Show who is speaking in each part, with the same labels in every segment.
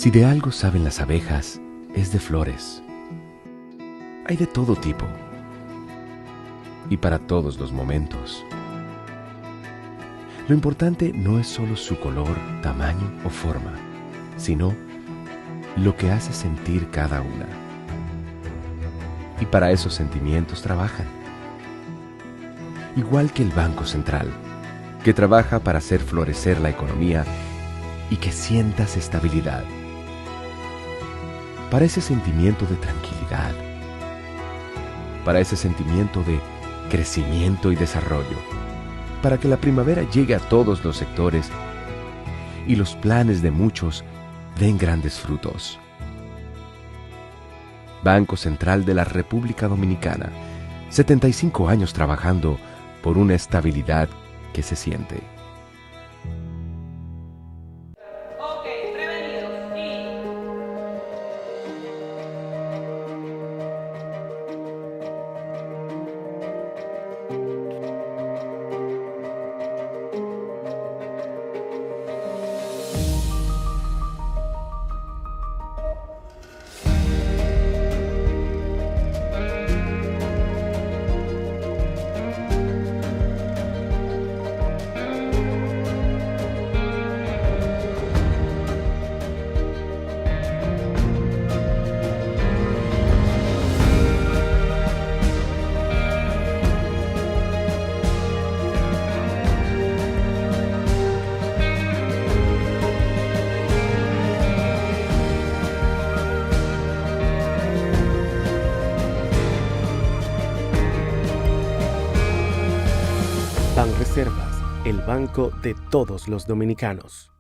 Speaker 1: Si de algo saben las abejas, es de flores. Hay de todo tipo y para todos los momentos. Lo importante no es solo su color, tamaño o forma, sino lo que hace sentir cada una. Y para esos sentimientos trabajan. Igual que el Banco Central, que trabaja para hacer florecer la economía y que sientas estabilidad. Para ese sentimiento de tranquilidad. Para ese sentimiento de crecimiento y desarrollo. Para que la primavera llegue a todos los sectores y los planes de muchos den grandes frutos. Banco Central de la República Dominicana, 75 años trabajando por una estabilidad que se siente.
Speaker 2: Banreservas, el banco de todos los dominicanos.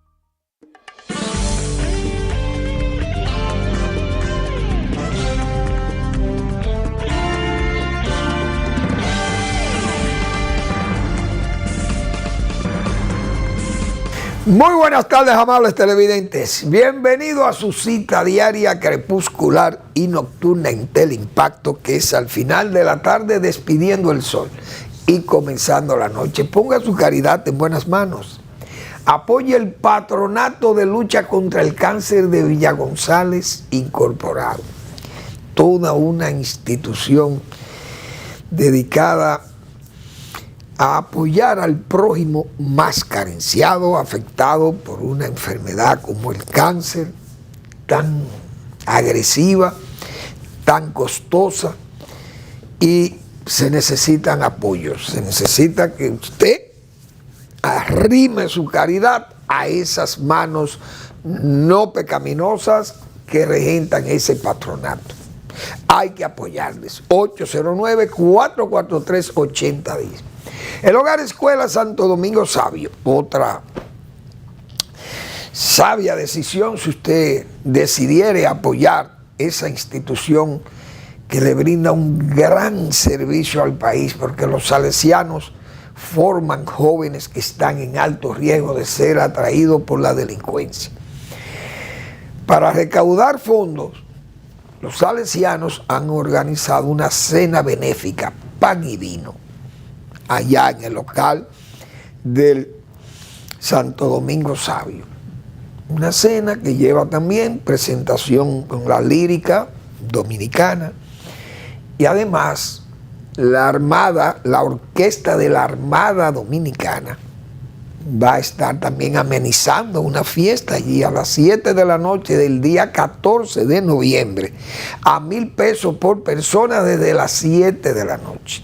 Speaker 3: Muy buenas tardes, amables televidentes. Bienvenido a su cita diaria crepuscular y nocturna en Teleimpacto, que es al final de la tarde despidiendo el sol y comenzando la noche. Ponga su caridad en buenas manos. Apoye el Patronato de Lucha contra el Cáncer de Villa González Incorporado. Toda una institución dedicada a apoyar al prójimo más carenciado, afectado por una enfermedad como el cáncer, tan agresiva, tan costosa, y se necesitan apoyos. Se necesita que usted arrime su caridad a esas manos no pecaminosas que regentan ese patronato. Hay que apoyarles. 809-443-8010. El Hogar Escuela Santo Domingo Sabio, otra sabia decisión si usted decidiere apoyar esa institución que le brinda un gran servicio al país, porque los salesianos forman jóvenes que están en alto riesgo de ser atraídos por la delincuencia. Para recaudar fondos, los salesianos han organizado una cena benéfica, pan y vino, allá en el local del Santo Domingo Sabio. Una cena que lleva también presentación con la lírica dominicana, y además la Armada, la orquesta de la Armada Dominicana va a estar también amenizando una fiesta allí a las 7 de la noche del día 14 de noviembre, a 1,000 pesos por persona desde las 7 de la noche.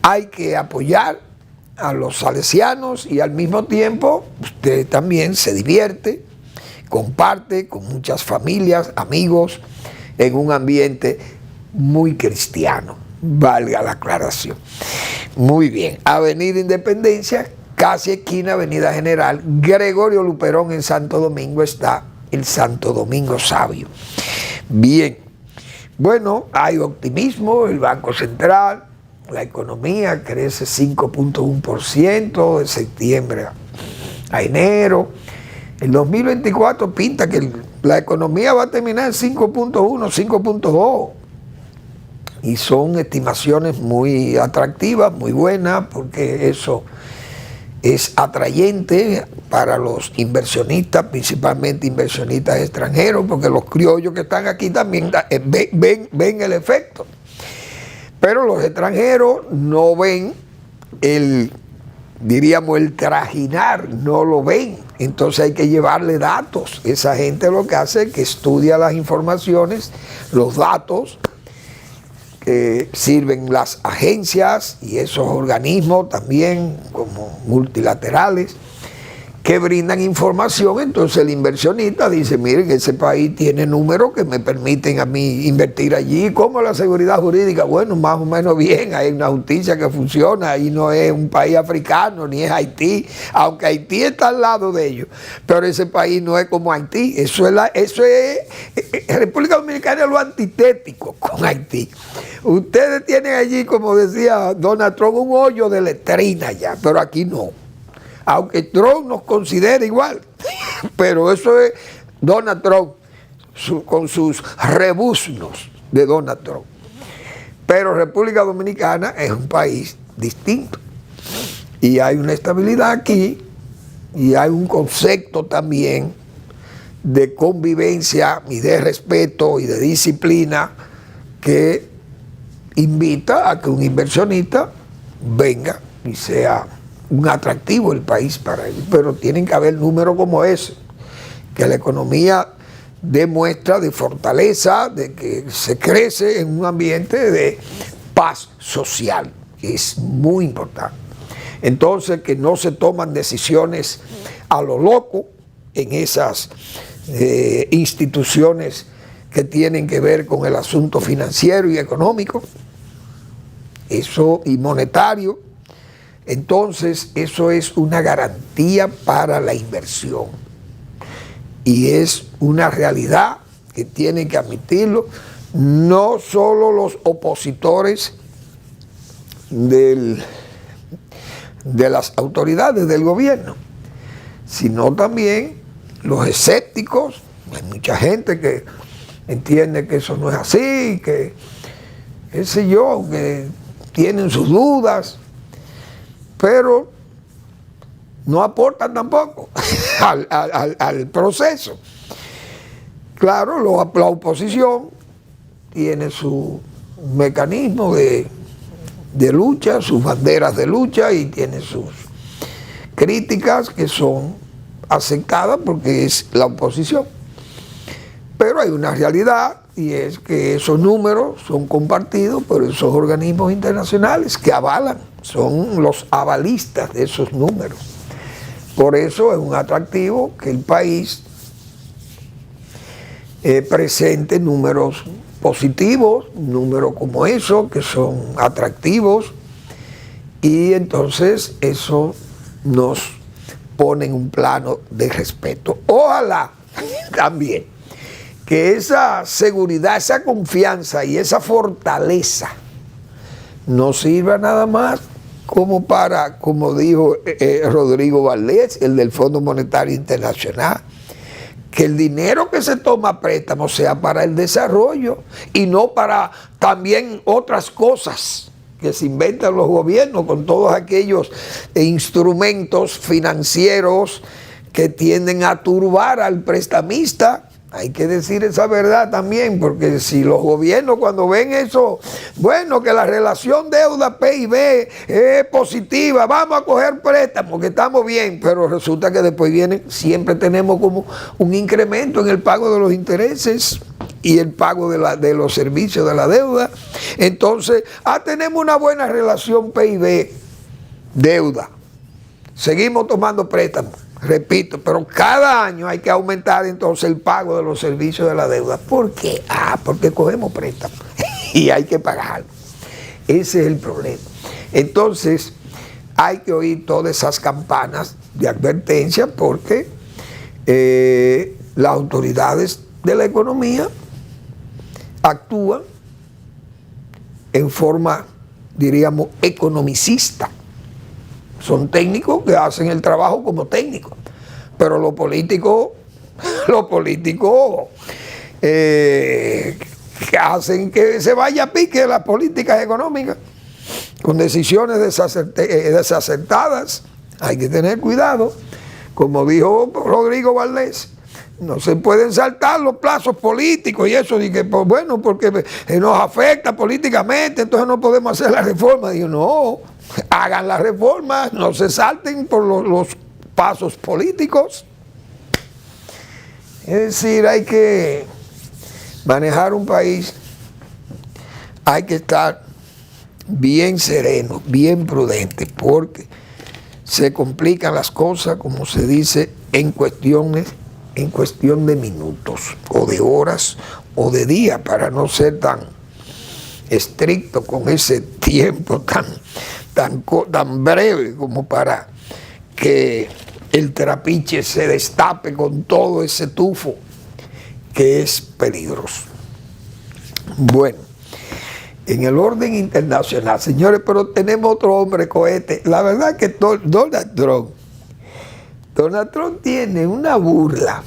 Speaker 3: Hay que apoyar a los salesianos y al mismo tiempo usted también se divierte, comparte con muchas familias, amigos, en un ambiente muy cristiano, valga la aclaración. Muy bien, Avenida Independencia, casi esquina Avenida General Gregorio Luperón en Santo Domingo, está el Santo Domingo Sabio. Bien, bueno, hay optimismo, el Banco Central, la economía crece 5.1% de septiembre a enero. El 2024 pinta que la economía va a terminar en 5.1, 5.2. Y son estimaciones muy atractivas, muy buenas, porque eso es atrayente para los inversionistas, principalmente inversionistas extranjeros, porque los criollos que están aquí también ven el efecto. Pero los extranjeros no ven diríamos, el trajinar, no lo ven. Entonces hay que llevarle datos. Esa gente lo que hace es que estudia las informaciones, los datos, que sirven las agencias y esos organismos también como multilaterales que brindan información. Entonces el inversionista dice, miren, ese país tiene números que me permiten a mí invertir allí. ¿Cómo la seguridad jurídica? Bueno, más o menos bien, hay una justicia que funciona, ahí no es un país africano, ni es Haití, aunque Haití está al lado de ellos, pero ese país no es como Haití. Eso es República Dominicana es lo antitético con Haití. Ustedes tienen allí, como decía Donald Trump, un hoyo de letrina ya, pero aquí no. Aunque Trump nos considera igual, pero eso es Donald Trump, con sus rebuznos de Donald Trump. Pero República Dominicana es un país distinto. Y hay una estabilidad aquí, y hay un concepto también de convivencia y de respeto y de disciplina que invita a que un inversionista venga y sea un atractivo el país para ellos, pero tienen que haber números como ese, que la economía demuestra de fortaleza, de que se crece en un ambiente de paz social, que es muy importante. Entonces, que no se toman decisiones a lo loco en esas instituciones que tienen que ver con el asunto financiero y económico, eso y monetario. Entonces, eso es una garantía para la inversión y es una realidad que tienen que admitirlo no solo los opositores de las autoridades del gobierno, sino también los escépticos. Hay mucha gente que entiende que eso no es así, que, qué sé yo, que tienen sus dudas, pero no aportan tampoco al proceso. Claro, la oposición tiene su mecanismo de lucha, sus banderas de lucha, y tiene sus críticas que son aceptadas porque es la oposición. Pero hay una realidad, y es que esos números son compartidos por esos organismos internacionales que avalan, son los avalistas de esos números. Por eso es un atractivo que el país presente números positivos, números como esos que son atractivos, y entonces eso nos pone en un plano de respeto. Ojalá también que esa seguridad, esa confianza y esa fortaleza no sirva nada más como para, como dijo Rodrigo Valdés, el del Fondo Monetario Internacional, que el dinero que se toma a préstamo sea para el desarrollo y no para también otras cosas que se inventan los gobiernos con todos aquellos instrumentos financieros que tienden a turbar al prestamista. Hay que decir esa verdad también, porque si los gobiernos cuando ven eso, bueno, que la relación deuda-PIB es positiva, vamos a coger préstamos, que estamos bien, pero resulta que después vienen, siempre tenemos como un incremento en el pago de los intereses y el pago de los servicios de la deuda. Entonces, tenemos una buena relación PIB-deuda, seguimos tomando préstamos. Repito, pero cada año hay que aumentar entonces el pago de los servicios de la deuda. ¿Por qué? Porque cogemos préstamos y hay que pagarlo. Ese es el problema. Entonces, hay que oír todas esas campanas de advertencia porque las autoridades de la economía actúan en forma, diríamos, economicista. Son técnicos que hacen el trabajo como técnicos, pero los políticos que hacen que se vaya a pique las políticas económicas con decisiones desacertadas. Hay que tener cuidado como dijo Rodrigo Valdés, no se pueden saltar los plazos políticos y eso, y que, pues, bueno, porque nos afecta políticamente, entonces no podemos hacer la reforma. Digo, no, hagan la reforma, no se salten por los pasos políticos. Es decir, hay que manejar un país, hay que estar bien sereno, bien prudente, porque se complican las cosas, como se dice, en cuestión de minutos, o de horas, o de días, para no ser tan estricto con ese tiempo tan breve como para que el trapiche se destape con todo ese tufo que es peligroso. Bueno, en el orden internacional, señores, pero tenemos otro hombre cohete. La verdad que Donald Trump tiene una burla.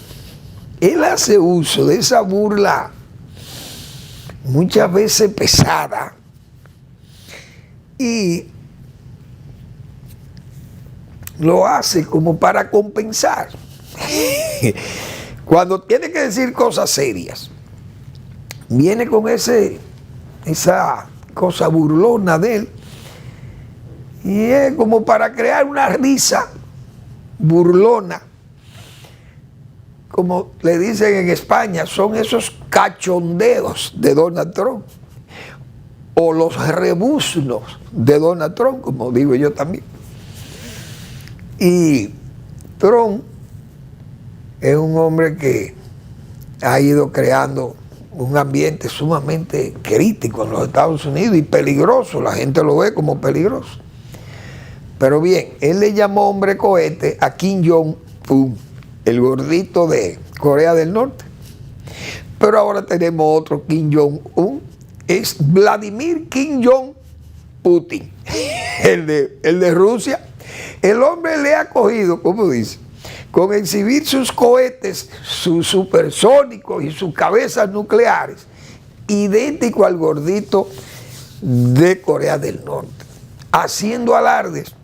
Speaker 3: Él hace uso de esa burla muchas veces pesada y lo hace como para compensar. Cuando tiene que decir cosas serias, viene con esa cosa burlona de él, y es como para crear una risa burlona, como le dicen en España, son esos cachondeos de Donald Trump, o los rebuznos de Donald Trump, como digo yo también. Y Trump es un hombre que ha ido creando un ambiente sumamente crítico en los Estados Unidos y peligroso, la gente lo ve como peligroso. Pero bien, él le llamó hombre cohete a Kim Jong-un, el gordito de Corea del Norte. Pero ahora tenemos otro Kim Jong-un, es Vladimir Kim Jong-Putin, el de Rusia. El hombre le ha cogido, como dice, con exhibir sus cohetes, sus supersónicos y sus cabezas nucleares, idéntico al gordito de Corea del Norte, haciendo alardes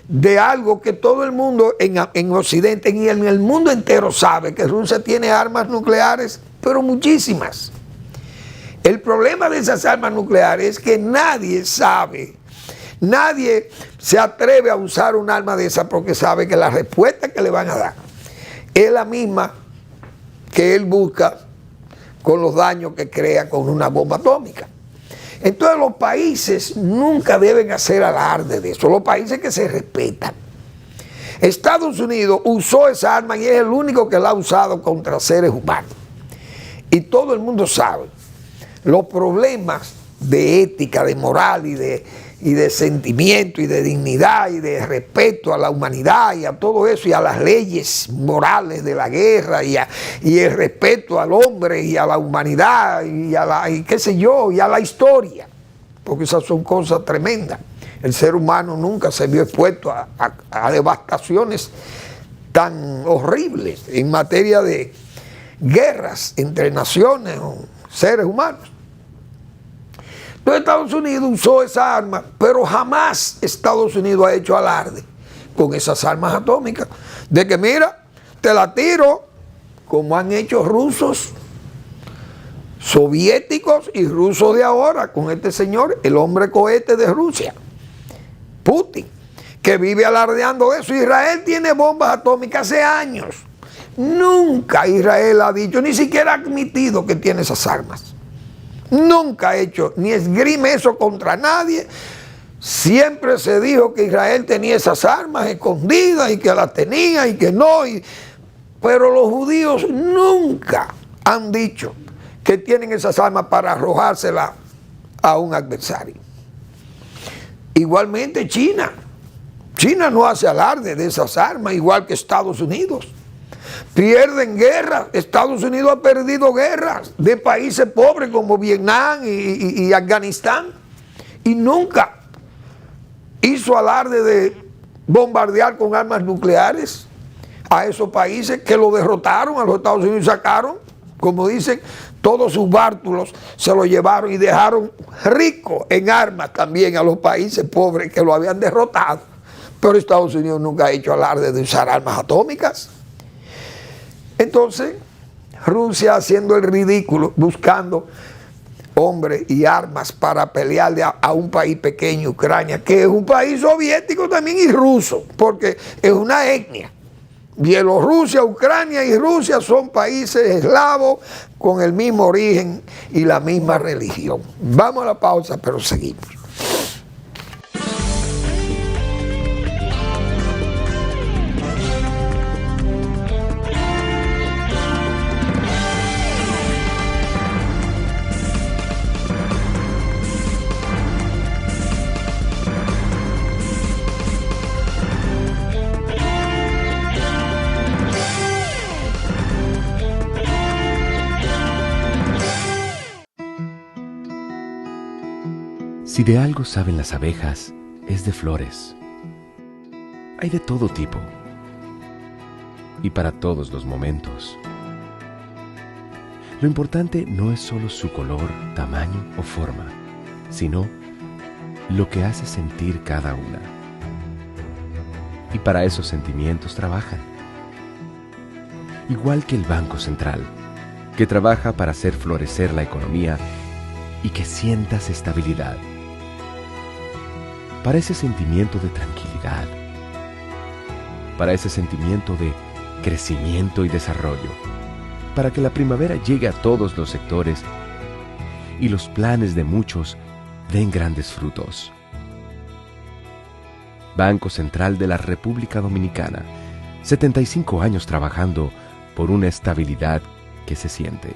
Speaker 3: de algo que todo el mundo en Occidente y en el mundo entero sabe, que Rusia tiene armas nucleares, pero muchísimas. El problema de esas armas nucleares es que nadie sabe, nadie se atreve a usar un arma de esa porque sabe que la respuesta que le van a dar es la misma que él busca con los daños que crea con una bomba atómica. Entonces los países nunca deben hacer alarde de eso, los países que se respetan. Estados Unidos usó esa arma y es el único que la ha usado contra seres humanos. Y todo el mundo sabe los problemas de ética, de moral y de sentimiento y de dignidad y de respeto a la humanidad y a todo eso y a las leyes morales de la guerra y el respeto al hombre y a la humanidad y qué sé yo, y a la historia, porque esas son cosas tremendas. El ser humano nunca se vio expuesto a devastaciones tan horribles en materia de guerras entre naciones o seres humanos. Entonces Estados Unidos usó esa arma, pero jamás Estados Unidos ha hecho alarde con esas armas atómicas, de que mira, te la tiro, como han hecho rusos, soviéticos y rusos de ahora, con este señor, el hombre cohete de Rusia, Putin, que vive alardeando eso. Israel tiene bombas atómicas hace años. Nunca Israel ha dicho, ni siquiera ha admitido que tiene esas armas. Nunca ha hecho ni esgrime eso contra nadie. Siempre se dijo que Israel tenía esas armas escondidas y que las tenía y que no. Pero los judíos nunca han dicho que tienen esas armas para arrojárselas a un adversario. Igualmente China. China no hace alarde de esas armas, igual que Estados Unidos. Pierden guerras. Estados Unidos ha perdido guerras de países pobres como Vietnam y Afganistán, y nunca hizo alarde de bombardear con armas nucleares a esos países que lo derrotaron. A los Estados Unidos sacaron, como dicen, todos sus bártulos se lo llevaron y dejaron rico en armas también a los países pobres que lo habían derrotado. Pero Estados Unidos nunca ha hecho alarde de usar armas atómicas. Entonces, Rusia haciendo el ridículo, buscando hombres y armas para pelearle a un país pequeño, Ucrania, que es un país soviético también y ruso, porque es una etnia. Bielorrusia, Ucrania y Rusia son países eslavos con el mismo origen y la misma religión. Vamos a la pausa, pero seguimos.
Speaker 1: Si de algo saben las abejas, es de flores. Hay de todo tipo y para todos los momentos. Lo importante no es solo su color, tamaño o forma, sino lo que hace sentir cada una. Y para esos sentimientos trabajan. Igual que el Banco Central, que trabaja para hacer florecer la economía y que sientas estabilidad. Para ese sentimiento de tranquilidad, para ese sentimiento de crecimiento y desarrollo, para que la primavera llegue a todos los sectores y los planes de muchos den grandes frutos. Banco Central de la República Dominicana, 75 años trabajando por una estabilidad que se siente.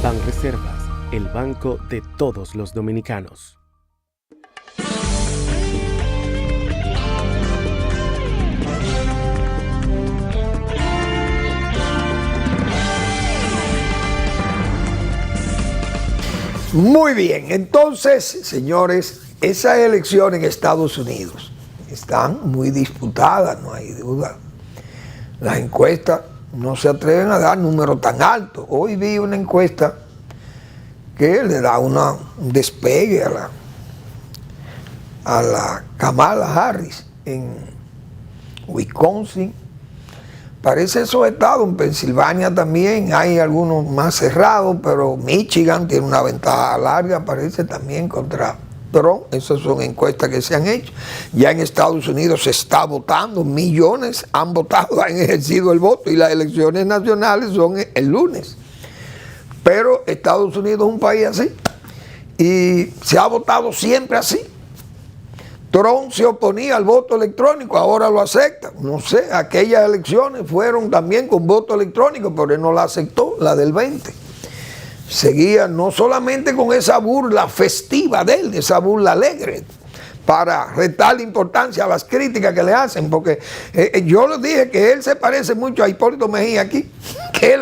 Speaker 2: Banreservas, el banco de todos los dominicanos.
Speaker 3: Muy bien, entonces, señores, esas elecciones en Estados Unidos están muy disputadas, no hay duda. Las encuestas no se atreven a dar números tan altos. Hoy vi una encuesta que le da un despegue a la Kamala Harris en Wisconsin. Parece esos estados, en Pensilvania también hay algunos más cerrados, pero Michigan tiene una ventaja larga, parece también contra Trump. Esas son encuestas que se han hecho. Ya en Estados Unidos se está votando, millones han votado, han ejercido el voto y las elecciones nacionales son el lunes. Pero Estados Unidos es un país así y se ha votado siempre así. Trump se oponía al voto electrónico, ahora lo acepta. No sé, aquellas elecciones fueron también con voto electrónico, pero él no la aceptó, la del 20. Seguía no solamente con esa burla festiva de él, esa burla alegre, para restarle importancia a las críticas que le hacen, porque yo les dije que él se parece mucho a Hipólito Mejía aquí, que es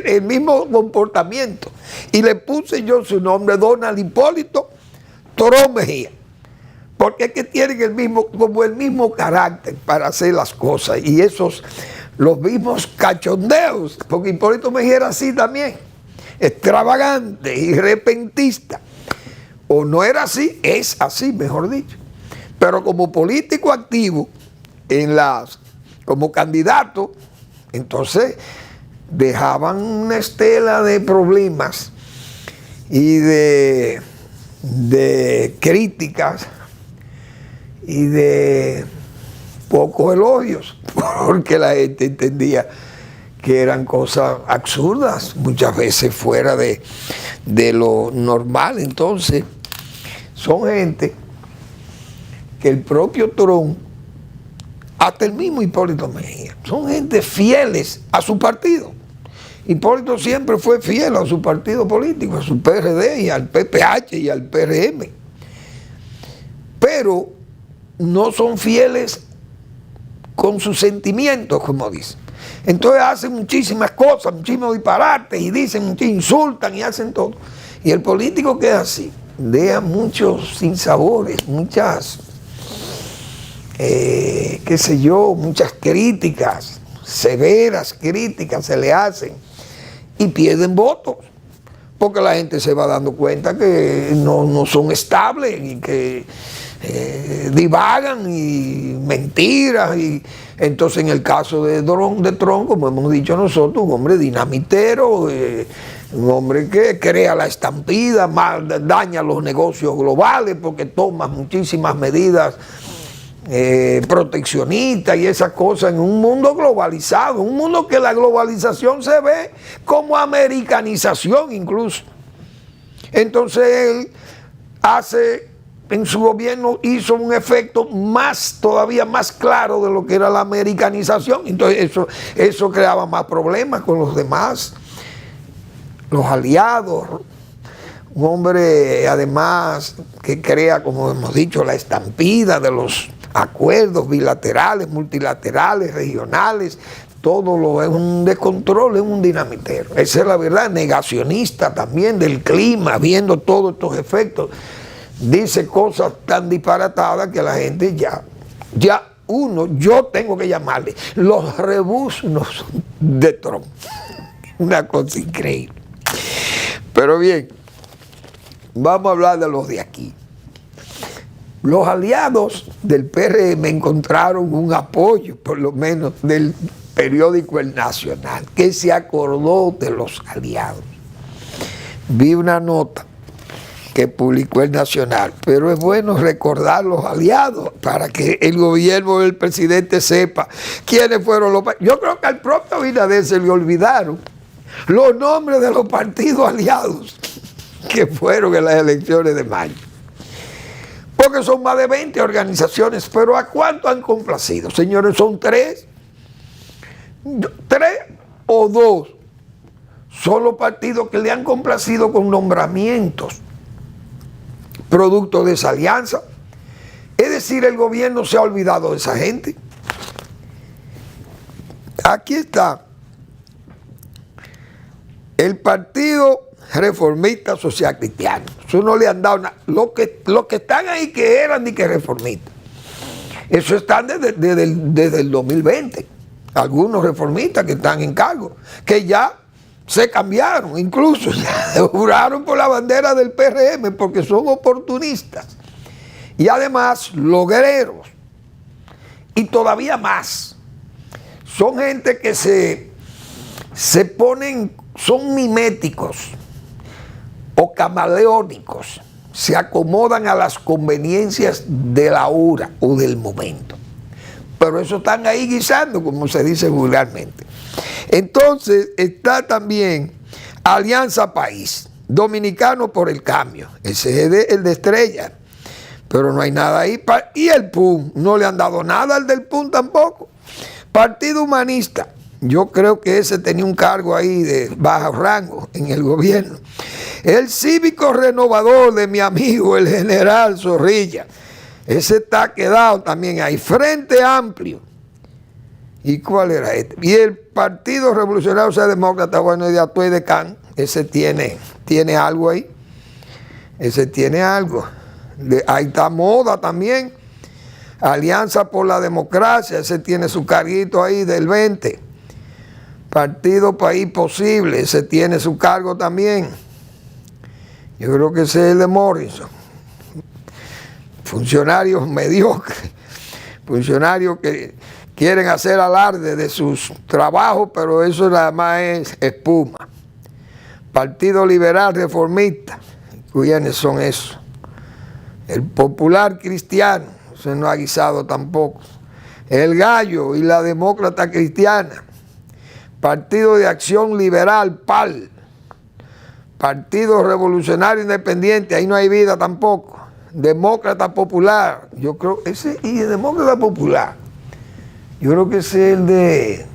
Speaker 3: el mismo comportamiento, y le puse yo su nombre, Donald Hipólito Toró Mejía, porque es que tienen como el mismo carácter para hacer las cosas, y los mismos cachondeos, porque Hipólito Mejía era así también, extravagante y repentista. O no era así, es así, mejor dicho. Pero como político activo, como candidato, entonces dejaban una estela de problemas y de críticas y de pocos elogios, porque la gente entendía que eran cosas absurdas, muchas veces fuera de lo normal. Entonces, son gente que el propio Trump, hasta el mismo Hipólito Mejía, son gente fieles a su partido. Hipólito siempre fue fiel a su partido político, a su PRD y al PPH y al PRM. Pero no son fieles con sus sentimientos, como dicen. Entonces hacen muchísimas cosas, muchísimos disparates y dicen, insultan y hacen todo. Y el político que es así, deja muchos sinsabores, muchas, muchas críticas, severas críticas se le hacen y pierden votos. Porque la gente se va dando cuenta que no son estables y que divagan y mentiras. Y entonces en el caso de Trump, como hemos dicho nosotros, un hombre dinamitero, un hombre que crea la estampida, daña los negocios globales porque toma muchísimas medidas proteccionistas y esas cosas en un mundo globalizado, un mundo que la globalización se ve como americanización incluso. Entonces él en su gobierno hizo un efecto todavía más claro de lo que era la americanización. Entonces eso creaba más problemas con los demás, los aliados. Un hombre además que crea, como hemos dicho, la estampida de los acuerdos bilaterales, multilaterales, regionales. Todo es un descontrol, es un dinamitero. Esa es la verdad, negacionista también del clima, viendo todos estos efectos. Dice cosas tan disparatadas que la gente yo tengo que llamarle los rebuznos de Trump. Una cosa increíble. Pero bien, vamos a hablar de los de aquí. Los aliados del PRM encontraron un apoyo, por lo menos del periódico El Nacional, que se acordó de los aliados. Vi una nota que publicó El Nacional, pero es bueno recordar los aliados para que el gobierno del presidente sepa quiénes fueron los... Yo creo que al propio Abinader se le olvidaron los nombres de los partidos aliados que fueron en las elecciones de mayo. Porque son más de 20 organizaciones, pero ¿a cuánto han complacido? Señores, son 3 o 2. Son los partidos que le han complacido con nombramientos producto de esa alianza. Es decir, el gobierno se ha olvidado de esa gente. Aquí está el Partido Reformista Social Cristiano. Eso no le han dado nada. Los que están ahí que eran ni que reformistas. Eso están desde el 2020. Algunos reformistas que están en cargo, que ya se cambiaron, incluso ya juraron por la bandera del PRM porque son oportunistas. Y además, logreros. Y todavía más. Son gente que se ponen, son miméticos o camaleónicos. Se acomodan a las conveniencias de la hora o del momento. Pero eso están ahí guisando, como se dice vulgarmente. Entonces está también Alianza País, Dominicano por el Cambio, ese es el de Estrella, pero no hay nada ahí. Y el PUN, no le han dado nada al del PUN tampoco. Partido Humanista, yo creo que ese tenía un cargo ahí de bajo rango en el gobierno. El Cívico Renovador de mi amigo el general Zorrilla, ese está quedado también ahí. Frente Amplio. ¿Y cuál era este? Y el Partido Revolucionario Demócrata, bueno, de Atuay de Can, ese tiene algo ahí. Ese tiene algo. Ahí está Moda también. Alianza por la Democracia, ese tiene su carguito ahí del 20. Partido País Posible, ese tiene su cargo también. Yo creo que ese es el de Morrison. Funcionarios mediocres, funcionarios que quieren hacer alarde de sus trabajos, pero eso nada más es espuma. Partido Liberal Reformista, ¿quiénes son esos? El Popular Cristiano, eso no ha guisado tampoco. El Gallo y la Demócrata Cristiana, Partido de Acción Liberal, PAL, Partido Revolucionario Independiente, ahí no hay vida tampoco, Demócrata Popular, yo creo, y el Demócrata Popular, yo creo que ese es el de,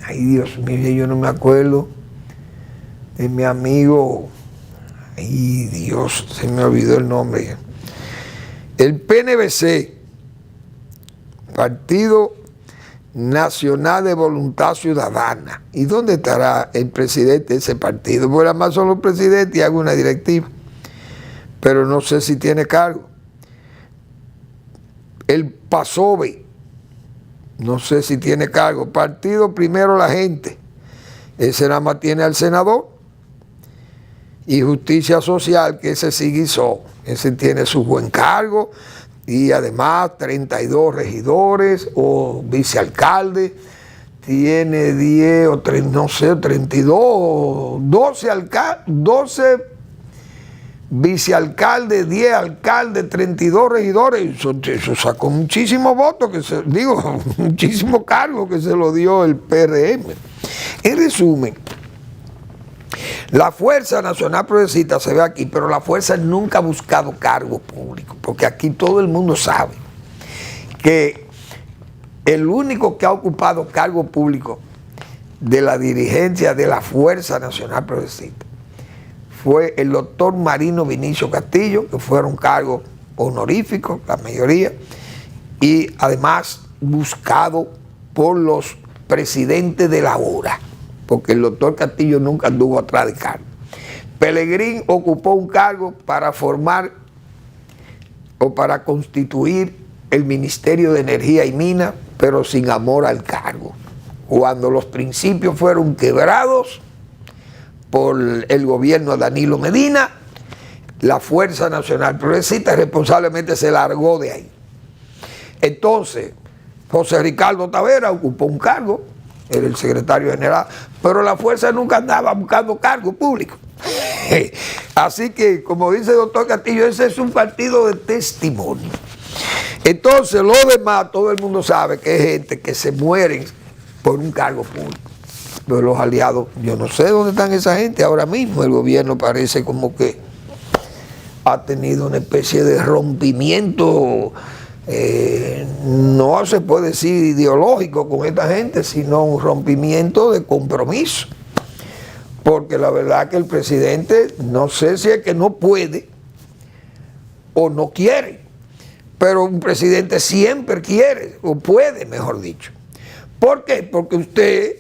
Speaker 3: ay Dios mío, yo no me acuerdo, de mi amigo, ay Dios, se me olvidó el nombre, el PNVC, Partido Nacional de Voluntad Ciudadana. ¿Y dónde estará el presidente de ese partido? Porque además son los presidentes y hago una directiva, pero no sé si tiene cargo. El PASOVE, no sé si tiene cargo. Partido Primero la Gente, ese nada más tiene al senador. Y Justicia Social, que ese sí guisó, ese tiene su buen cargo, y además 32 regidores o vicealcaldes, tiene 10 o 3, no sé, 32, 12 vicealcaldes, 10 alcaldes, 32 regidores, eso sacó muchísimos votos, muchísimos cargos que se lo dio el PRM. En resumen, la Fuerza Nacional Progresista se ve aquí, pero la Fuerza nunca ha buscado cargo público, porque aquí todo el mundo sabe que el único que ha ocupado cargo público de la dirigencia de la Fuerza Nacional Progresista fue el doctor Marino Vinicio Castillo, que fueron cargos honoríficos, la mayoría, y además buscado por los presidentes de la hora, porque el doctor Castillo nunca anduvo atrás de cargo. Pelegrín ocupó un cargo para formar o para constituir el Ministerio de Energía y Minas, pero sin amor al cargo. Cuando los principios fueron quebrados por el gobierno de Danilo Medina, la Fuerza Nacional Progresista responsablemente se largó de ahí. Entonces, José Ricardo Tavera ocupó un cargo, era el secretario general, pero la Fuerza nunca andaba buscando cargo público. Así que, como dice el doctor Castillo, ese es un partido de testimonio. Entonces, lo demás, todo el mundo sabe que es gente que se mueren por un cargo público. Pero los aliados, yo no sé dónde están esa gente ahora mismo. El gobierno parece como que ha tenido una especie de rompimiento, no se puede decir ideológico con esta gente, sino un rompimiento de compromiso. Porque la verdad que el presidente, no sé si es que no puede o no quiere, pero un presidente siempre quiere, o puede, mejor dicho. ¿Por qué? Porque usted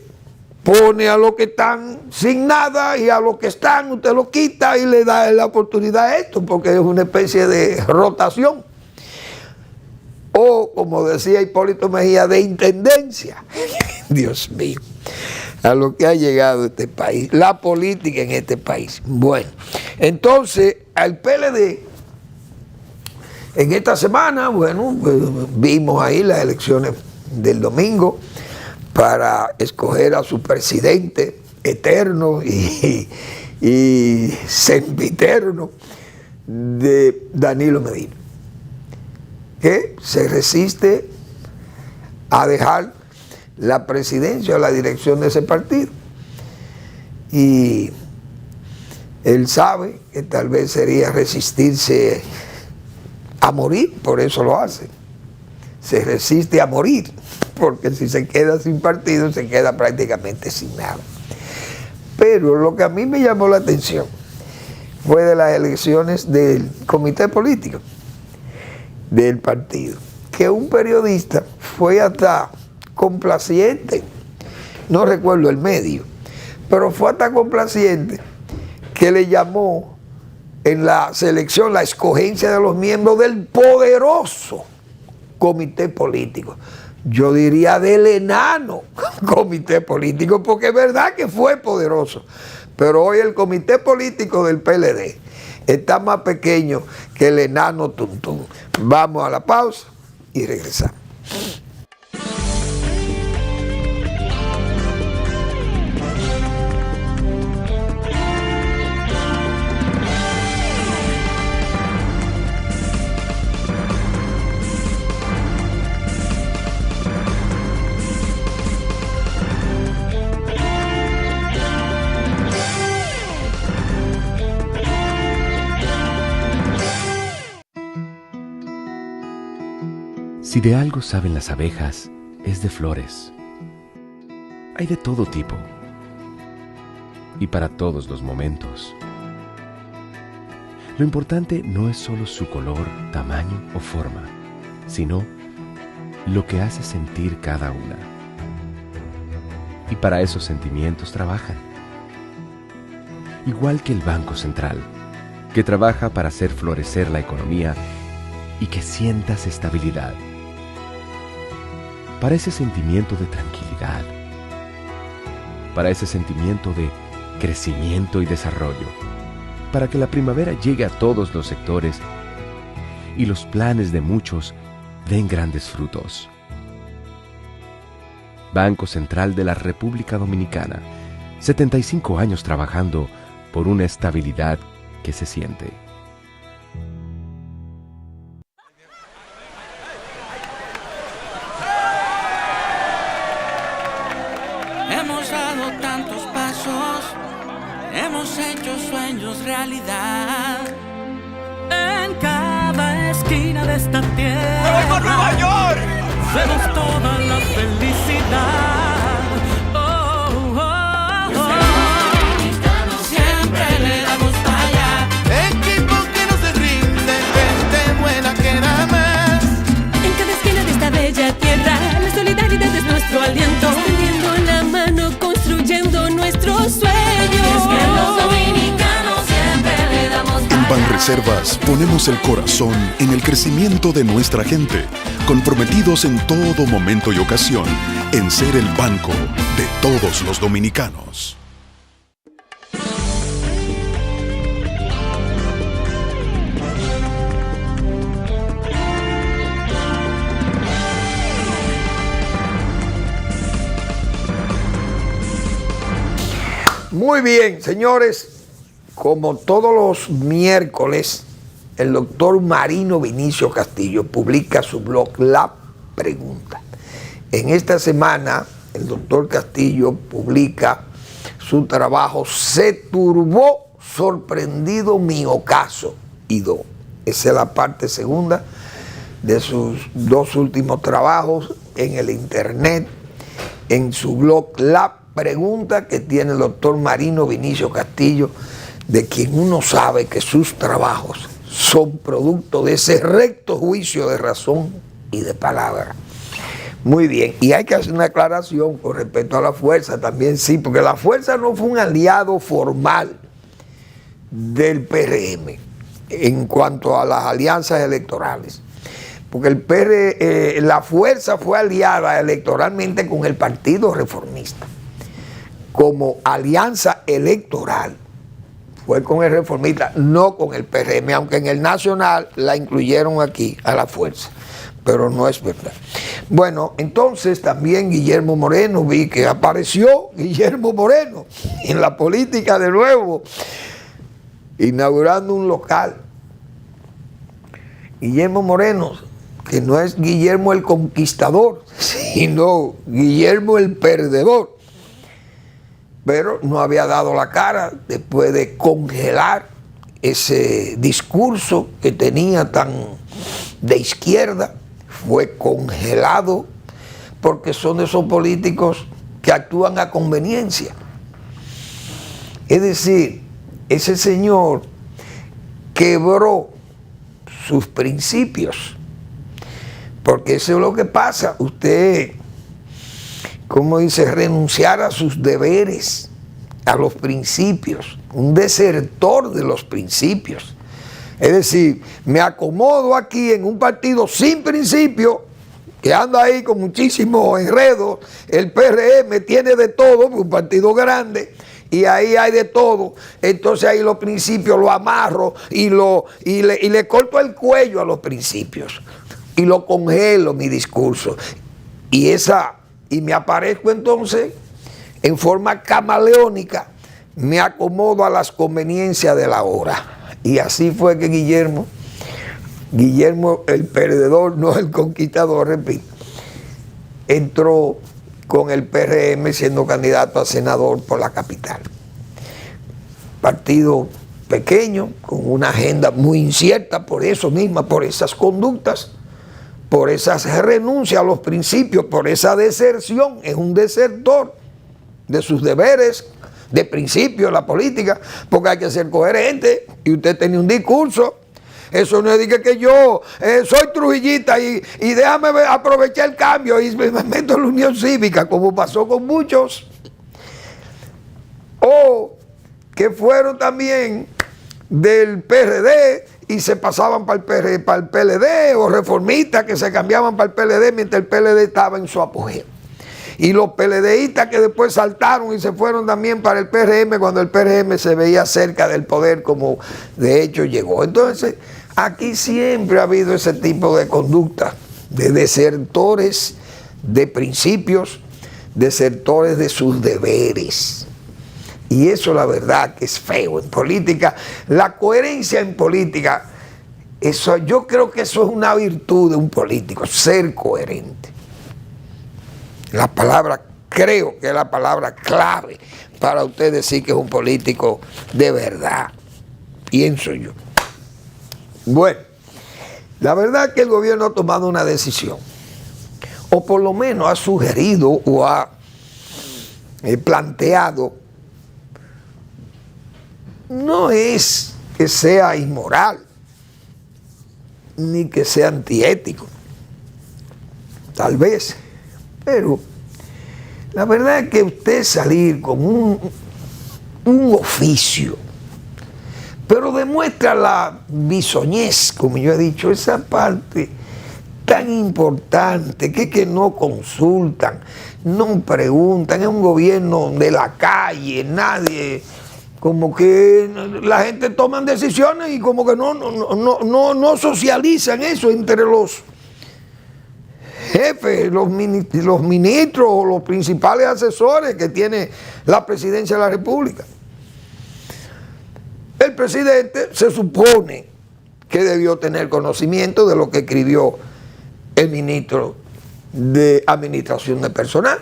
Speaker 3: pone a los que están sin nada y a los que están usted lo quita y le da la oportunidad a esto, porque es una especie de rotación. O, como decía Hipólito Mejía, de intendencia. Dios mío, a lo que ha llegado este país, la política en este país. Bueno, entonces, al PLD, en esta semana, bueno, pues, vimos ahí las elecciones del domingo para escoger a su presidente eterno y sempiterno de Danilo Medina, que se resiste a dejar la presidencia o la dirección de ese partido. Y él sabe que tal vez sería resistirse a morir, por eso lo hace. Se resiste a morir, porque si se queda sin partido, se queda prácticamente sin nada. Pero lo que a mí me llamó la atención fue de las elecciones del comité político del partido, que un periodista fue hasta complaciente, no recuerdo el medio, pero fue hasta complaciente que le llamó en la selección, la escogencia de los miembros del poderoso comité político. Yo diría del enano comité político, porque es verdad que fue poderoso, pero hoy el comité político del PLD está más pequeño que el enano Tuntún. Vamos a la pausa y regresamos.
Speaker 1: Si de algo saben las abejas, es de flores. Hay de todo tipo y para todos los momentos. Lo importante no es solo su color, tamaño o forma, sino lo que hace sentir cada una. Y para esos sentimientos trabajan. Igual que el Banco Central, que trabaja para hacer florecer la economía y que sientas estabilidad. Para ese sentimiento de tranquilidad, para ese sentimiento de crecimiento y desarrollo, para que la primavera llegue a todos los sectores y los planes de muchos den grandes frutos. Banco Central de la República Dominicana, 75 años trabajando por una estabilidad que se siente.
Speaker 4: Hemos dado tantos pasos, hemos hecho sueños realidad. En cada esquina de esta tierra,
Speaker 5: ¡Nueva Nueva York!
Speaker 4: vemos toda la felicidad. Oh, oh, oh. Siempre le damos para allá.
Speaker 5: Equipo que no se rinde, gente buena que da más.
Speaker 6: En cada esquina de esta bella tierra, la solidaridad es nuestro aliento. Tendiendo la mano, construyendo nuestros sueños.
Speaker 4: Es que los dominicanos siempre le damos para
Speaker 7: En Banreservas ponemos el corazón en el crecimiento de nuestra gente, comprometidos en todo momento y ocasión en ser el banco de todos los dominicanos.
Speaker 3: Muy bien, señores, como todos los miércoles, el doctor Marino Vinicio Castillo publica su blog La Pregunta. En esta semana, el doctor Castillo publica su trabajo Se turbó, sorprendido mi ocaso, IDO. Esa es la parte segunda de sus dos últimos trabajos en el internet, en su blog La Pregunta, que tiene el doctor Marino Vinicio Castillo, de quien uno sabe que sus trabajos son producto de ese recto juicio de razón y de palabra. Muy bien, y hay que hacer una aclaración con respecto a la fuerza también, sí, porque la fuerza no fue un aliado formal del PRM en cuanto a las alianzas electorales, porque la fuerza fue aliada electoralmente con el Partido Reformista. Como alianza electoral fue con el Reformista, no con el PRM, aunque en el Nacional la incluyeron aquí a la fuerza, pero no es verdad. Bueno, entonces también Guillermo Moreno, vi que apareció Guillermo Moreno en la política de nuevo, inaugurando un local. Guillermo Moreno, que no es Guillermo el Conquistador, sino Guillermo el Perdedor, pero no había dado la cara después de congelar ese discurso que tenía tan de izquierda. Fue congelado porque son de esos políticos que actúan a conveniencia. Es decir, ese señor quebró sus principios, porque eso es lo que pasa. Usted, como dice, renunciar a sus deberes, a los principios, un desertor de los principios. Es decir, me acomodo aquí en un partido sin principio, que anda ahí con muchísimos enredos. El PRM tiene de todo, un partido grande, y ahí hay de todo. Entonces ahí los principios los amarro y le corto el cuello a los principios y lo congelo mi discurso. Y me aparezco entonces en forma camaleónica, me acomodo a las conveniencias de la hora. Y así fue que Guillermo el perdedor, no el conquistador, repito, entró con el PRM siendo candidato a senador por la capital. Partido pequeño, con una agenda muy incierta por eso misma, por esas conductas, por esa renuncia a los principios, por esa deserción, es un desertor de sus deberes, de principios, la política, porque hay que ser coherente. Y usted tenía un discurso. Eso no es que yo soy trujillita y déjame aprovechar el cambio y me meto en la Unión Cívica, como pasó con muchos. O que fueron también del PRD y se pasaban para el PLD, o reformistas que se cambiaban para el PLD mientras el PLD estaba en su apogeo. Y los PLDistas que después saltaron y se fueron también para el PRM cuando el PRM se veía cerca del poder, como de hecho llegó. Entonces, aquí siempre ha habido ese tipo de conducta, de desertores de principios, desertores de sus deberes. Y eso la verdad que es feo en política. La coherencia en política, eso, yo creo que eso es una virtud de un político, ser coherente. La palabra, creo que es la palabra clave para usted decir que es un político de verdad, pienso yo. Bueno, la verdad que el gobierno ha tomado una decisión, o por lo menos ha sugerido o ha planteado. No es que sea inmoral, ni que sea antiético, tal vez, pero la verdad es que usted salir con un oficio, pero demuestra la bisoñez, como yo he dicho, esa parte tan importante, que no consultan, no preguntan, es un gobierno de la calle, nadie, como que la gente toma decisiones y como que no socializan eso entre los jefes, los ministros o los principales asesores que tiene la presidencia de la República. El presidente se supone que debió tener conocimiento de lo que escribió el ministro de Administración de Personal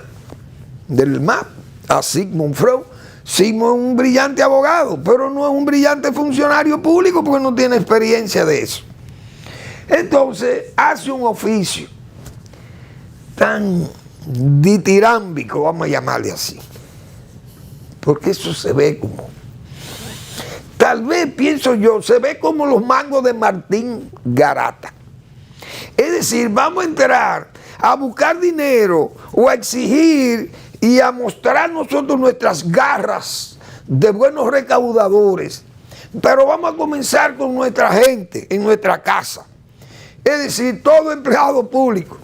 Speaker 3: del MAP, a Sigmund Freud. Sigmund es un brillante abogado, pero no es un brillante funcionario público porque no tiene experiencia de eso. Entonces hace un oficio tan ditirámbico, vamos a llamarle así, porque eso se ve como, tal vez pienso yo, se ve como los mangos de Martín Garata. Es decir, vamos a entrar a buscar dinero o a exigir y a mostrar nosotros nuestras garras de buenos recaudadores, pero vamos a comenzar con nuestra gente en nuestra casa. Es decir, todo empleado público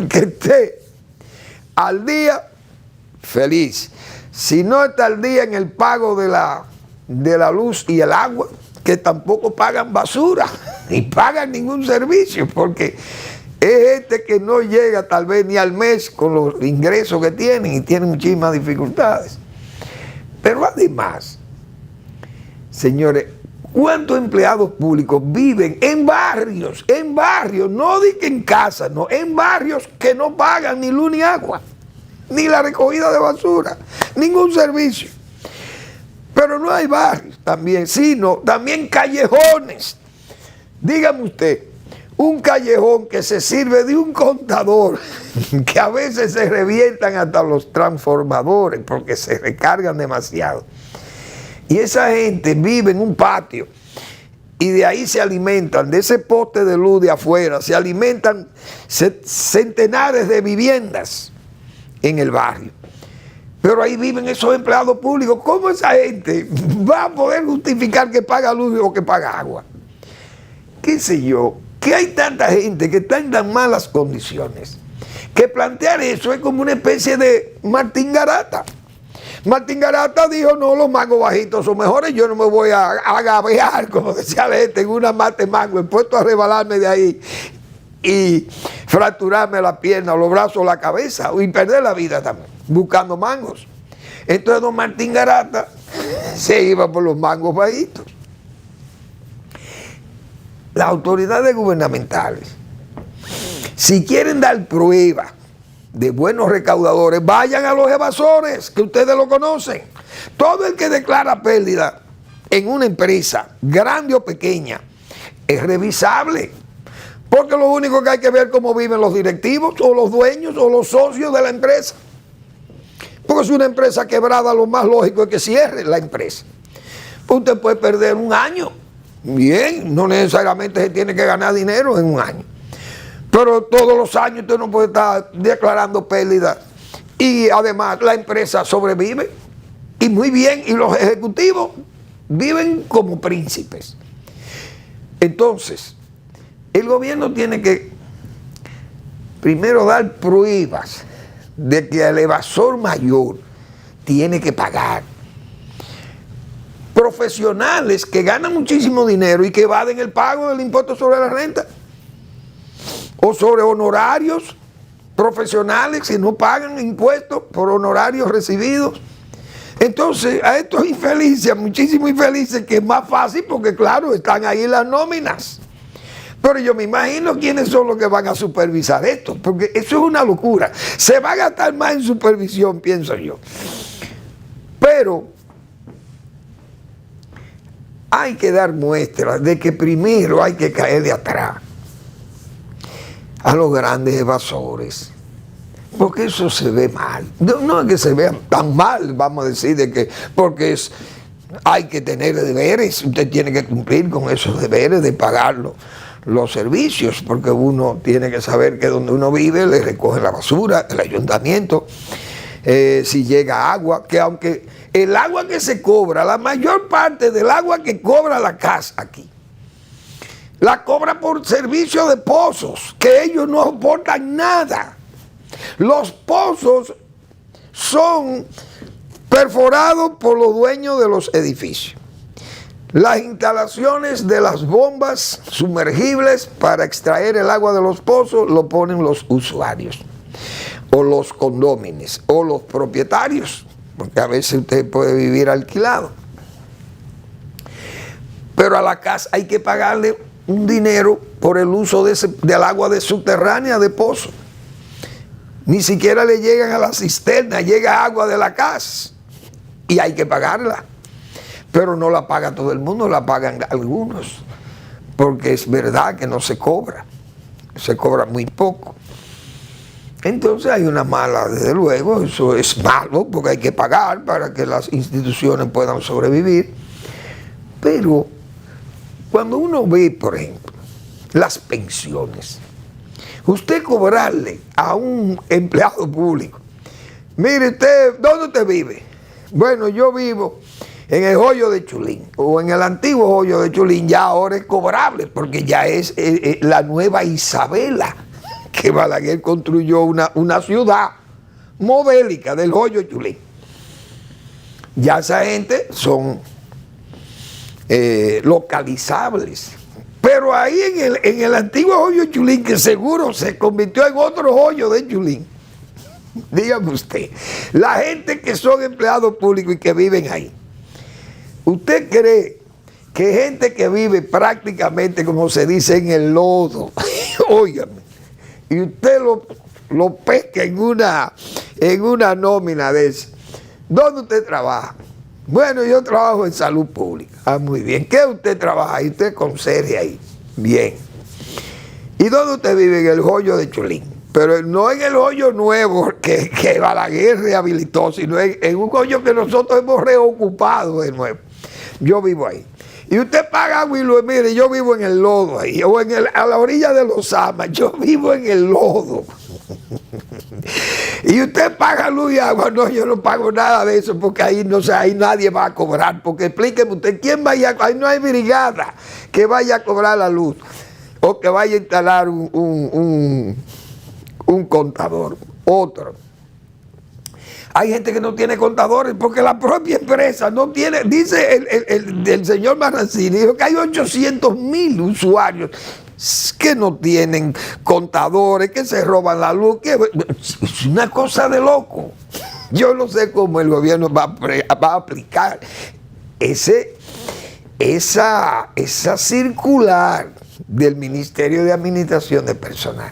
Speaker 3: que esté al día, feliz. Si no está al día en el pago de la luz y el agua, que tampoco pagan basura, ni pagan ningún servicio, porque es gente que no llega tal vez ni al mes con los ingresos que tienen y tienen muchísimas dificultades. Pero además, señores, ¿cuántos empleados públicos viven en barrios, no digo en casas, no, en barrios que no pagan ni luz ni agua, ni la recogida de basura, ningún servicio? Pero no hay barrios también, sino también callejones. Dígame usted, un callejón que se sirve de un contador, que a veces se revientan hasta los transformadores porque se recargan demasiado. Y esa gente vive en un patio y de ahí se alimentan, de ese poste de luz de afuera, se alimentan centenares de viviendas en el barrio. Pero ahí viven esos empleados públicos. ¿Cómo esa gente va a poder justificar que paga luz o que paga agua? ¿Qué sé yo? Que hay tanta gente que está en tan malas condiciones que plantear eso es como una especie de Martín Garata. Martín Garata dijo, no, los mangos bajitos son mejores, yo no me voy a agabear, como decía la gente, en una mata de mango, he puesto a rebalarme de ahí y fracturarme la pierna, los brazos, la cabeza y perder la vida también, buscando mangos. Entonces don Martín Garata se iba por los mangos bajitos. Las autoridades gubernamentales, si quieren dar prueba de buenos recaudadores, vayan a los evasores, que ustedes lo conocen. Todo el que declara pérdida en una empresa, grande o pequeña, es revisable. Porque lo único que hay que ver es cómo viven los directivos o los dueños o los socios de la empresa. Porque si una empresa quebrada, lo más lógico es que cierre la empresa. Usted puede perder un año. Bien, no necesariamente se tiene que ganar dinero en un año. Pero todos los años usted no puede estar declarando pérdidas. Y además la empresa sobrevive. Y muy bien, y los ejecutivos viven como príncipes. Entonces, el gobierno tiene que primero dar pruebas de que el evasor mayor tiene que pagar. Profesionales que ganan muchísimo dinero y que evaden el pago del impuesto sobre la renta, o sobre honorarios profesionales que no pagan impuestos por honorarios recibidos. Entonces, a estos infelices, muchísimos infelices, que es más fácil porque, claro, están ahí las nóminas. Pero yo me imagino quiénes son los que van a supervisar esto, porque eso es una locura. Se va a gastar más en supervisión, pienso yo. Pero hay que dar muestras de que primero hay que caer de atrás a los grandes evasores, porque eso se ve mal. No es que se vea tan mal, vamos a decir, de que porque hay que tener deberes, usted tiene que cumplir con esos deberes de pagarlo. Los servicios, porque uno tiene que saber que donde uno vive le recoge la basura, el ayuntamiento, si llega agua, que aunque el agua que se cobra, la mayor parte del agua que cobra la casa aquí, la cobra por servicio de pozos, que ellos no aportan nada. Los pozos son perforados por los dueños de los edificios. Las instalaciones de las bombas sumergibles para extraer el agua de los pozos lo ponen los usuarios, o los condóminos, o los propietarios, porque a veces usted puede vivir alquilado. Pero a la casa hay que pagarle un dinero por el uso del agua de subterránea de pozo. Ni siquiera le llegan a la cisterna, llega agua de la casa y hay que pagarla. Pero no la paga todo el mundo, la pagan algunos, porque es verdad que no se cobra muy poco. Entonces hay una mala, desde luego, eso es malo, porque hay que pagar para que las instituciones puedan sobrevivir. Pero cuando uno ve, por ejemplo, las pensiones, usted cobrarle a un empleado público, mire usted, ¿dónde usted vive? Bueno, yo vivo en el Hoyo de Chulín, o en el antiguo Hoyo de Chulín. Ya ahora es cobrable, porque ya es la nueva Isabela, que Balaguer construyó una ciudad modélica del Hoyo de Chulín. Ya esa gente son localizables. Pero ahí en el antiguo Hoyo de Chulín, que seguro se convirtió en otro Hoyo de Chulín, dígame usted, la gente que son empleados públicos y que viven ahí, ¿usted cree que gente que vive prácticamente, como se dice, en el lodo, óigame, y usted lo pesca en una nómina de esa? ¿Dónde usted trabaja? Bueno, yo trabajo en salud pública. Ah, muy bien. ¿Qué usted trabaja? Y usted conserje ahí. Bien. ¿Y dónde usted vive? En el Hoyo de Chulín. Pero no en el hoyo nuevo que Balaguer rehabilitó, sino en un hoyo que nosotros hemos reocupado de nuevo. Yo vivo ahí. Y usted paga agua y lo mire, yo vivo en el lodo ahí, o a la orilla de los Amas, yo vivo en el lodo. Y usted paga luz y agua. No, yo no pago nada de eso, porque ahí no sé, ahí nadie va a cobrar. Porque explíqueme usted, ¿quién vaya? Ahí no hay brigada que vaya a cobrar la luz, o que vaya a instalar un contador, otro. Hay gente que no tiene contadores porque la propia empresa no tiene. Dice el señor Marrancini, dijo que hay 800,000 usuarios que no tienen contadores, que se roban la luz, que es una cosa de loco. Yo no sé cómo el gobierno va a aplicar esa circular del Ministerio de Administración de Personal.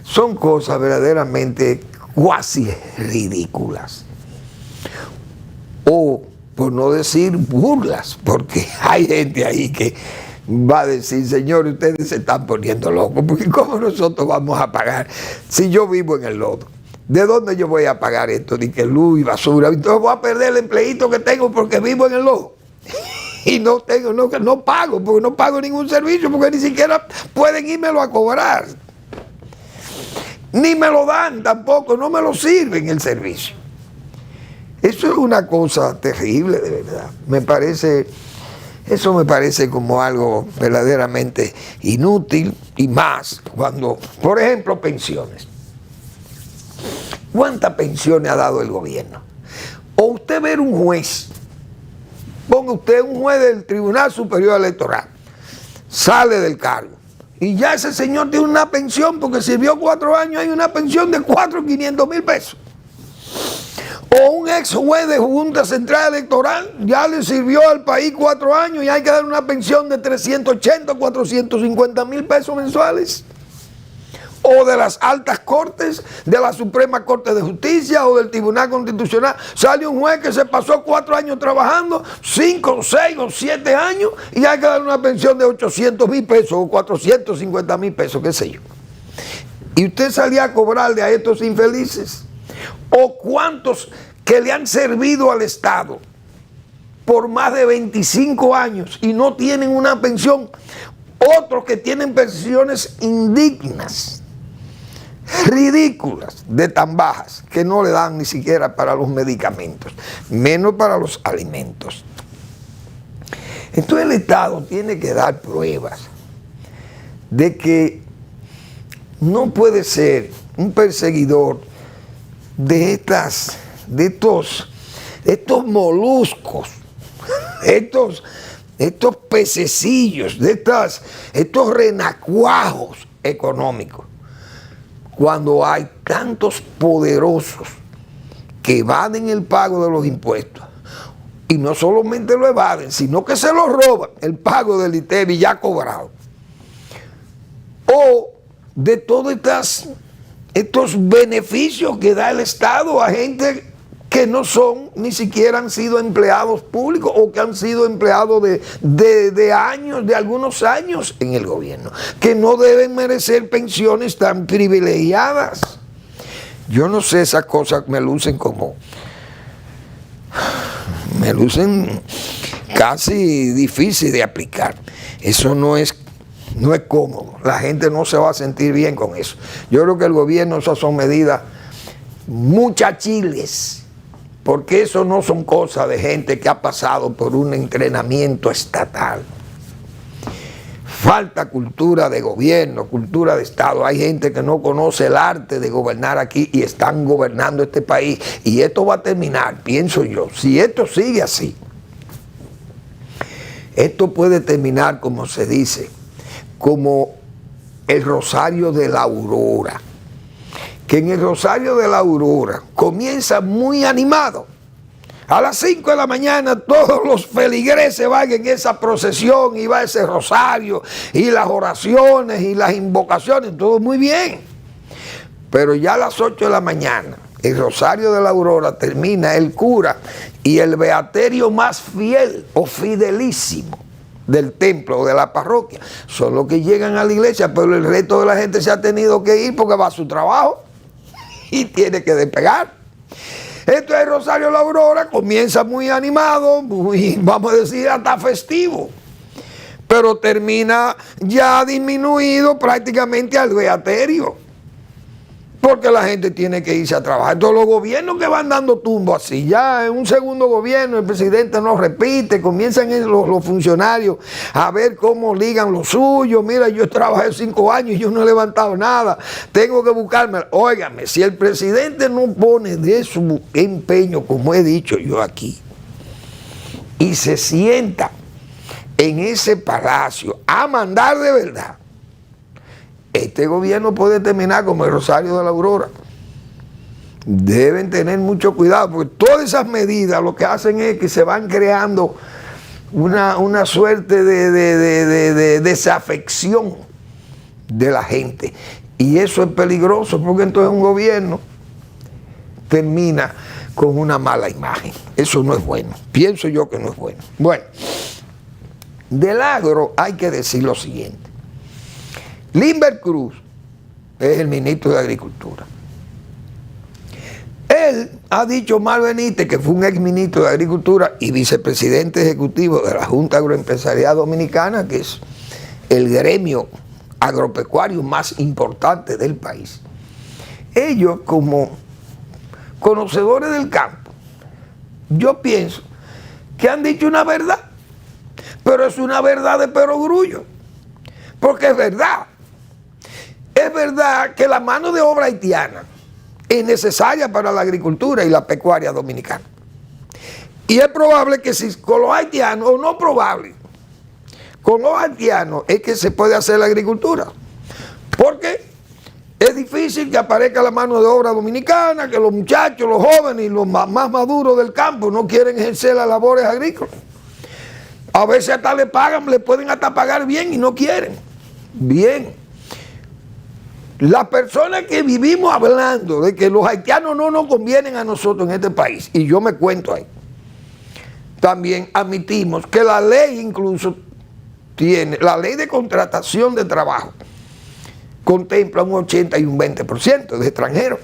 Speaker 3: Son cosas verdaderamente cuasi ridículas, o por no decir burlas, porque hay gente ahí que va a decir, señores, ustedes se están poniendo locos, porque ¿cómo nosotros vamos a pagar si yo vivo en el lodo? ¿De dónde yo voy a pagar esto? Ni que luz y basura. Entonces voy a perder el empleito que tengo porque vivo en el lodo. Y no pago, porque no pago ningún servicio, porque ni siquiera pueden írmelo a cobrar. Ni me lo dan tampoco, no me lo sirven el servicio. Eso es una cosa terrible, de verdad. Eso me parece como algo verdaderamente inútil, y más cuando, por ejemplo, pensiones. ¿Cuántas pensiones ha dado el gobierno? O usted ver un juez, ponga usted un juez del Tribunal Superior Electoral, sale del cargo, y ya ese señor tiene una pensión, porque sirvió 4 años, hay una pensión de 4.500.000 pesos. O un ex juez de Junta Central Electoral ya le sirvió al país 4 años y hay que dar una pensión de 380, 450.000 pesos mensuales. O de las altas cortes, de la Suprema Corte de Justicia o del Tribunal Constitucional, sale un juez que se pasó 4 años trabajando, 5, 6 o 7 años, y hay que dar una pensión de 800.000 pesos o 450.000 pesos, qué sé yo. Y usted salía a cobrarle a estos infelices. O cuántos que le han servido al Estado por más de 25 años y no tienen una pensión. Otros que tienen pensiones indignas, ridículas, de tan bajas, que no le dan ni siquiera para los medicamentos, menos para los alimentos. Entonces el Estado tiene que dar pruebas de que no puede ser un perseguidor de estos moluscos, estos pececillos, estos renacuajos económicos, cuando hay tantos poderosos que evaden el pago de los impuestos, y no solamente lo evaden, sino que se lo roban, el pago del ITEVI ya cobrado, o de todos estos beneficios que da el Estado a gente que no son, ni siquiera han sido empleados públicos, o que han sido empleados de años, de algunos años en el gobierno, que no deben merecer pensiones tan privilegiadas. Yo no sé, esas cosas me lucen casi difícil de aplicar. Eso no es cómodo, la gente no se va a sentir bien con eso. Yo creo que el gobierno, esas son medidas muchachiles, porque eso no son cosas de gente que ha pasado por un entrenamiento estatal. Falta cultura de gobierno, cultura de Estado. Hay gente que no conoce el arte de gobernar aquí y están gobernando este país, y esto va a terminar, pienso yo, si esto sigue así, esto puede terminar, como se dice, como el Rosario de la Aurora, que en el Rosario de la Aurora comienza muy animado. A las 5 de la mañana todos los feligreses van en esa procesión y va ese rosario y las oraciones y las invocaciones, todo muy bien. Pero ya a las 8 de la mañana el Rosario de la Aurora termina, el cura y el beaterio más fiel o fidelísimo del templo o de la parroquia son los que llegan a la iglesia, pero el resto de la gente se ha tenido que ir porque va a su trabajo y tiene que despegar. Entonces el Rosario de la Aurora comienza muy animado, muy, vamos a decir, hasta festivo, pero termina ya disminuido prácticamente al beaterio, porque la gente tiene que irse a trabajar. Entonces los gobiernos que van dando tumbo así, ya en un segundo gobierno el presidente no repite, comienzan los funcionarios a ver cómo ligan lo suyo. Mira, yo trabajé 5 años y yo no he levantado nada, tengo que buscarme. Óigame, si el presidente no pone de su empeño, como he dicho yo aquí, y se sienta en ese palacio a mandar de verdad, este gobierno puede terminar como el Rosario de la Aurora. Deben tener mucho cuidado, porque todas esas medidas lo que hacen es que se van creando una suerte de desafección de la gente. Y eso es peligroso, porque entonces un gobierno termina con una mala imagen. Eso no es bueno. Pienso yo que no es bueno. Bueno, del agro hay que decir lo siguiente. Limber Cruz es el ministro de Agricultura. Él ha dicho, Omar Benítez, que fue un ex ministro de Agricultura y vicepresidente ejecutivo de la Junta Agroempresarial Dominicana, que es el gremio agropecuario más importante del país. Ellos, como conocedores del campo, yo pienso que han dicho una verdad, pero es una verdad de perogrullo, porque es verdad que la mano de obra haitiana es necesaria para la agricultura y la pecuaria dominicana. Y es probable que si con los haitianos, o no probable, con los haitianos es que se puede hacer la agricultura. Porque es difícil que aparezca la mano de obra dominicana, que los muchachos, los jóvenes y los más maduros del campo no quieren ejercer las labores agrícolas. A veces hasta le pagan, le pueden hasta pagar bien y no quieren. Bien. Las personas que vivimos hablando de que los haitianos no nos convienen a nosotros en este país, y yo me cuento ahí, también admitimos que la ley incluso tiene, la ley de contratación de trabajo contempla un 80 y un 20% de extranjeros.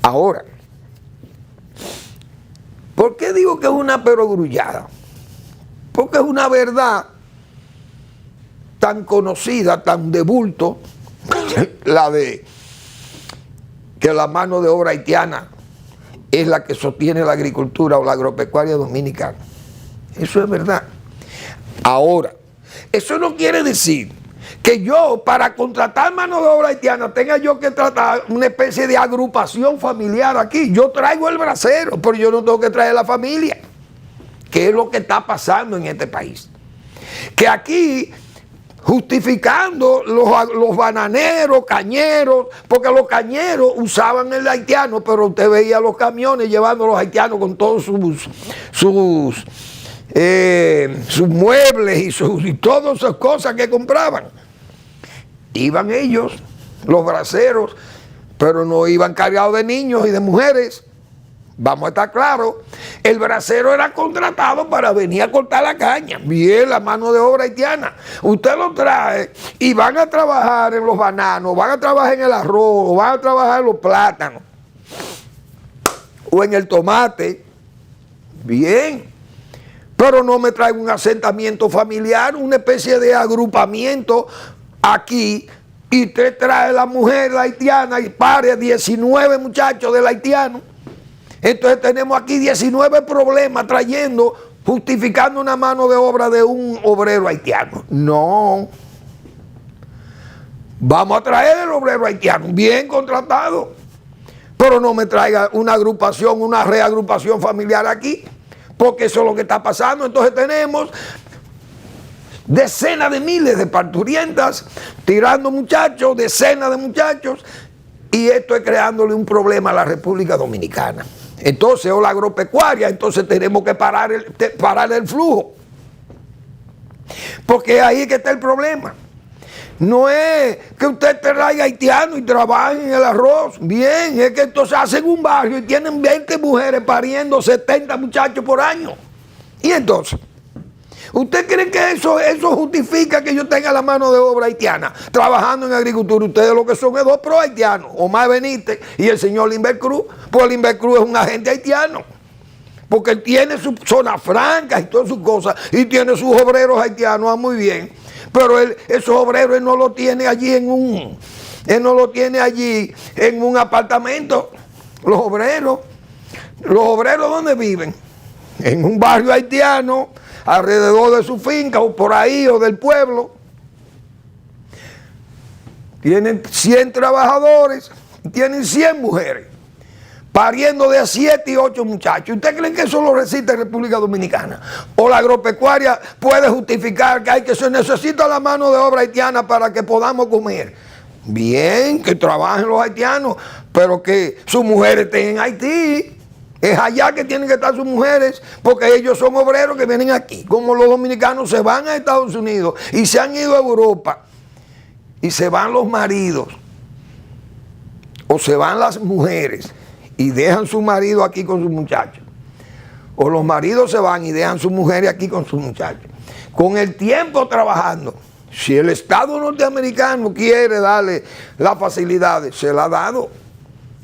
Speaker 3: Ahora, ¿por qué digo que es una perogrullada? Porque es una verdad tan conocida, tan de bulto, la de que la mano de obra haitiana es la que sostiene la agricultura o la agropecuaria dominicana. Eso es verdad. Ahora, eso no quiere decir que yo, para contratar mano de obra haitiana, tenga yo que tratar una especie de agrupación familiar aquí. Yo traigo el bracero, pero yo no tengo que traer la familia, que es lo que está pasando en este país. Que aquí, justificando los bananeros, cañeros, porque los cañeros usaban el haitiano, pero usted veía los camiones llevando a los haitianos con todos sus muebles y todas esas cosas que compraban. Iban ellos, los braceros, pero no iban cargados de niños y de mujeres. Vamos a estar claros, el bracero era contratado para venir a cortar la caña. Bien, la mano de obra haitiana. Usted lo trae y van a trabajar en los bananos, van a trabajar en el arroz, van a trabajar en los plátanos o en el tomate. Bien, pero no me traigo un asentamiento familiar, una especie de agrupamiento aquí, y usted trae la mujer haitiana y pare 19 muchachos del haitiano. Entonces tenemos aquí 19 problemas trayendo, justificando una mano de obra de un obrero haitiano. No. Vamos a traer el obrero haitiano, bien contratado. Pero no me traiga una agrupación, una reagrupación familiar aquí, porque eso es lo que está pasando. Entonces tenemos decenas de miles de parturientas tirando muchachos, decenas de muchachos, y esto es creándole un problema a la República Dominicana. Entonces, o la agropecuaria, entonces tenemos que parar el flujo. Porque ahí es que está el problema. No es que usted traiga haitiano y trabaje en el arroz. Bien, es que entonces hacen un barrio y tienen 20 mujeres pariendo 70 muchachos por año. Y entonces, ¿usted cree que eso justifica que yo tenga la mano de obra haitiana trabajando en agricultura? Ustedes lo que son es dos pro haitianos, Omar Benítez y el señor Limber Cruz. Pues Limber Cruz es un agente haitiano, porque él tiene su zona franca y todas sus cosas, y tiene sus obreros haitianos, muy bien. Pero esos obreros él no lo tiene allí en un apartamento. Los obreros ¿dónde viven? En un barrio haitiano, alrededor de su finca o por ahí o del pueblo. Tienen 100 trabajadores, tienen 100 mujeres, pariendo de 7 y 8 muchachos. ¿Usted cree que eso lo resiste en República Dominicana? ¿O la agropecuaria puede justificar que se necesita la mano de obra haitiana para que podamos comer? Bien, que trabajen los haitianos, pero que sus mujeres estén en Haití. Es allá que tienen que estar sus mujeres, porque ellos son obreros que vienen aquí. Como los dominicanos se van a Estados Unidos y se han ido a Europa, y se van los maridos, o se van las mujeres y dejan su marido aquí con sus muchachos, o los maridos se van y dejan sus mujeres aquí con sus muchachos. con el tiempo trabajando. Si el Estado norteamericano quiere darle las facilidades, se la ha dado.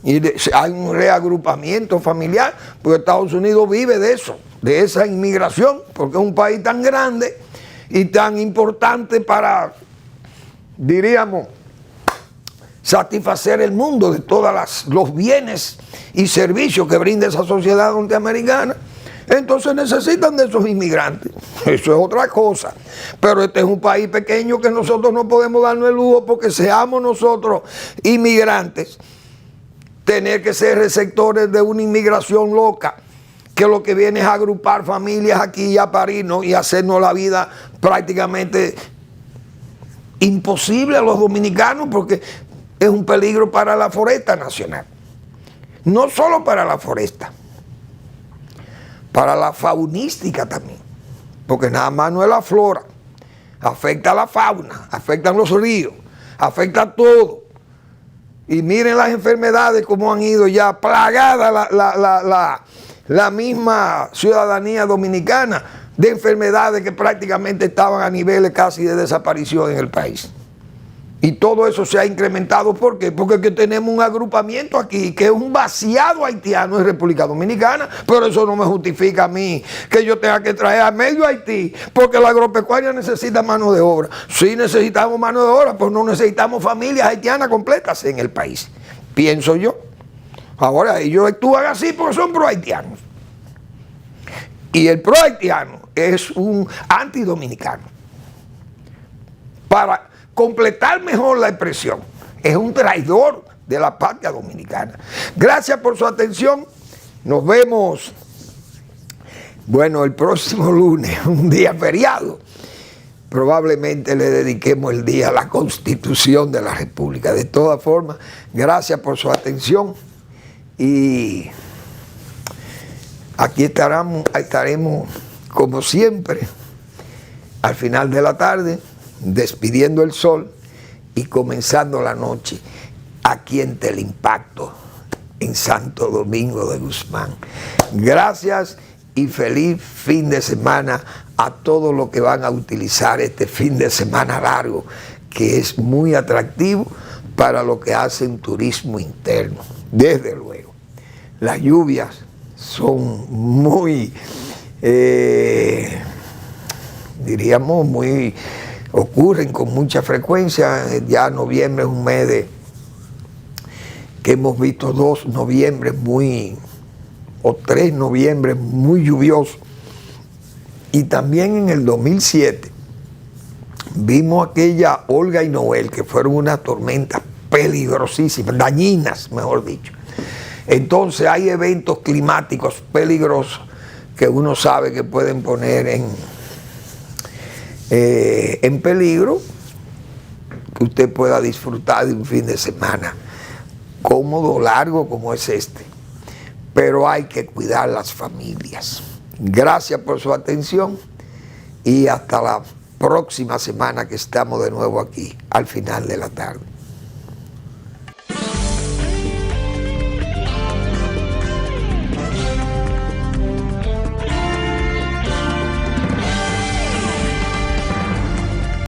Speaker 3: Y hay un reagrupamiento familiar, porque Estados Unidos vive de eso, de esa inmigración, porque es un país tan grande y tan importante para, diríamos, satisfacer el mundo de todos los bienes y servicios que brinda esa sociedad norteamericana. Entonces necesitan de esos inmigrantes. Eso es otra cosa. Pero este es un país pequeño que nosotros no podemos darnos el lujo, porque seamos nosotros inmigrantes, tener que ser receptores de una inmigración loca, que lo que viene es agrupar familias aquí y a parirnos y hacernos la vida prácticamente imposible a los dominicanos, porque es un peligro para la foresta nacional. No solo para la foresta, para la faunística también, porque nada más no es la flora, afecta a la fauna, afectan los ríos, afecta a todo. Y miren las enfermedades como han ido ya plagada la misma ciudadanía dominicana de enfermedades que prácticamente estaban a niveles casi de desaparición en el país. Y todo eso se ha incrementado. ¿Por qué? Porque es que tenemos un agrupamiento aquí que es un vaciado haitiano en República Dominicana. Pero eso no me justifica a mí que yo tenga que traer a medio Haití, porque la agropecuaria necesita mano de obra. Sí necesitamos mano de obra, pues no necesitamos familias haitianas completas en el país, pienso yo. Ahora ellos actúan así porque son pro-haitianos. Y el pro-haitiano es un antidominicano. Para completar mejor la expresión, es un traidor de la patria dominicana. Gracias por su atención. Nos vemos, bueno, el próximo lunes, un día feriado. Probablemente le dediquemos el día a la Constitución de la República. De todas formas, gracias por su atención y aquí estaremos como siempre al final de la tarde, despidiendo el sol y comenzando la noche aquí en Teleimpacto, en Santo Domingo de Guzmán. Gracias y feliz fin de semana a todos los que van a utilizar este fin de semana largo, que es muy atractivo para los que hacen turismo interno. Desde luego, las lluvias son muy, diríamos, ocurren con mucha frecuencia. Ya noviembre es un mes que hemos visto 2 noviembres o 3 noviembres muy lluviosos. Y también en el 2007 vimos aquella Olga y Noel, que fueron unas tormentas peligrosísimas, dañinas, mejor dicho. Entonces hay eventos climáticos peligrosos que uno sabe que pueden poner en peligro que usted pueda disfrutar de un fin de semana cómodo, largo como es este. Pero hay que cuidar las familias. Gracias por su atención y hasta la próxima semana, que estamos de nuevo aquí al final de la tarde.